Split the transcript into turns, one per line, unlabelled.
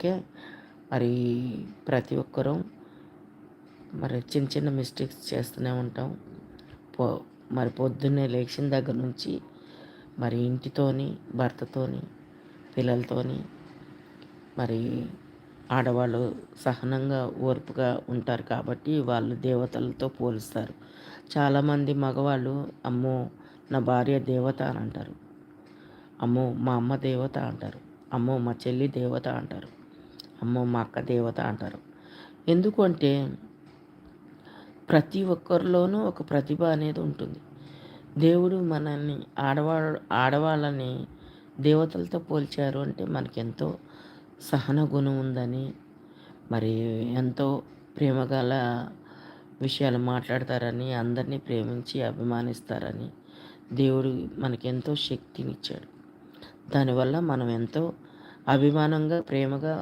Okay. మరి ప్రతి ఒక్కరం మరి చిన్న చిన్న మిస్టేక్స్ చేస్తూనే ఉంటాం. పొ మరి పొద్దున్నే లేచిన దగ్గర నుంచి మరి ఇంటితోని, భర్తతోని, పిల్లలతోని మరి ఆడవాళ్ళు సహనంగా, ఓర్పుగా ఉంటారు కాబట్టి వాళ్ళు దేవతలతో పోలుస్తారు. చాలామంది మగవాళ్ళు అమ్మో! నా భార్య దేవత అని అంటారు. అమ్మో! మా అమ్మ దేవత అంటారు. అమ్మో! మా చెల్లి దేవత అంటారు. అమ్మో! మా అక్క దేవత అంటారు. ఎందుకు అంటే ప్రతి ఒక్కరిలోనూ ఒక ప్రతిభ అనేది ఉంటుంది. దేవుడు మనల్ని ఆడవాళ్ళని దేవతలతో పోల్చారు అంటే మనకెంతో సహన గుణం ఉందని, మరి ఎంతో ప్రేమగల విషయాలు మాట్లాడతారని, అందరినీ ప్రేమించి అభిమానిస్తారని దేవుడు మనకెంతో శక్తినిచ్చాడు. దానివల్ల మనం ఎంతో అభిమానంగా, ప్రేమగా